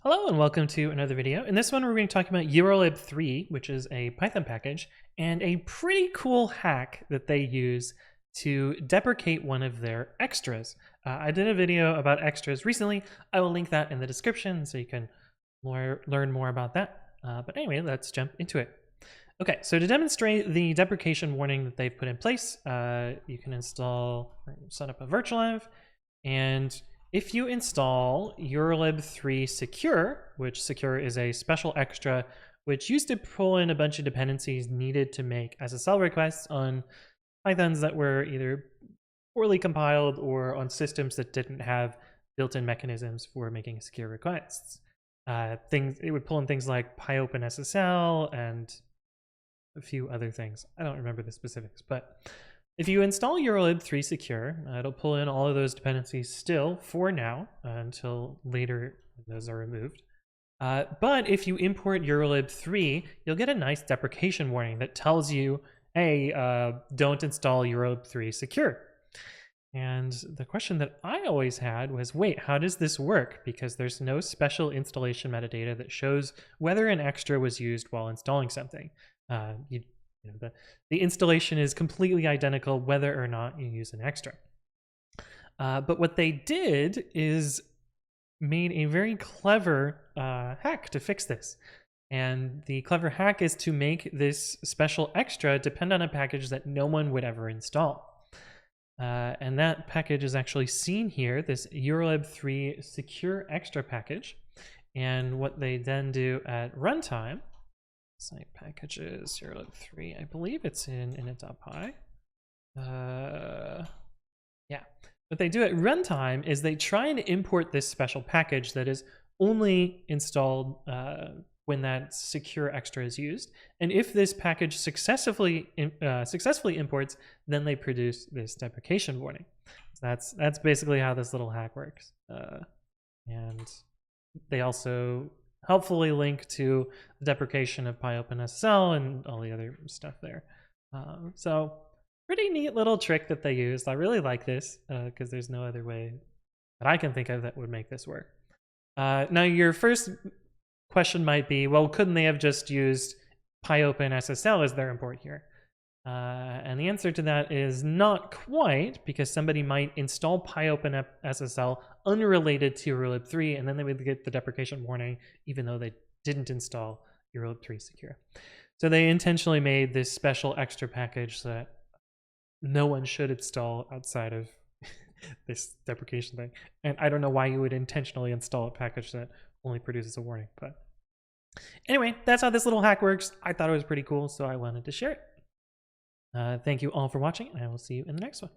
Hello and welcome to another video. In this one, we're going to talk about urllib3, which is a Python package, and a pretty cool hack that they use to deprecate one of their extras. I did a video about extras recently. I will link that in the description so you can learn more about that. But anyway, let's jump into it. Okay, so to demonstrate the deprecation warning that they've put in place, you can set up a virtualenv, and if you install urllib3 secure, which secure is a special extra which used to pull in a bunch of dependencies needed to make SSL requests on Pythons that were either poorly compiled or on systems that didn't have built-in mechanisms for making secure requests. It would pull in things like PyOpenSSL and a few other things. I don't remember the specifics, but if you install urllib3 secure, it'll pull in all of those dependencies still for now until later those are removed. But if you import urllib3, you'll get a nice deprecation warning that tells you, hey, don't install urllib3 secure. And the question that I always had was, wait, how does this work? Because there's no special installation metadata that shows whether an extra was used while installing something. The installation is completely identical whether or not you use an extra. But what they did is made a very clever hack to fix this. And the clever hack is to make this special extra depend on a package that no one would ever install. And that package is actually seen here, this urllib3 secure extra package. And what they then do at runtime, site packages, urllib3, I believe it's in init.py. Yeah. What they do at runtime is they try and import this special package that is only installed when that secure extra is used. And if this package successfully imports, then they produce this deprecation warning. So that's basically how this little hack works. And they also helpfully link to the deprecation of PyOpenSSL and all the other stuff there. So pretty neat little trick that they used. I really like this because there's no other way that I can think of that would make this work. Now your first question might be, well, couldn't they have just used PyOpenSSL as their import here? And the answer to that is not quite, because somebody might install PyOpenSSL unrelated to urllib3, and then they would get the deprecation warning even though they didn't install urllib3 secure. So they intentionally made this special extra package that no one should install outside of this deprecation thing. And I don't know why you would intentionally install a package that only produces a warning. But anyway, that's how this little hack works. I thought it was pretty cool, so I wanted to share it. Thank you all for watching, and I will see you in the next one.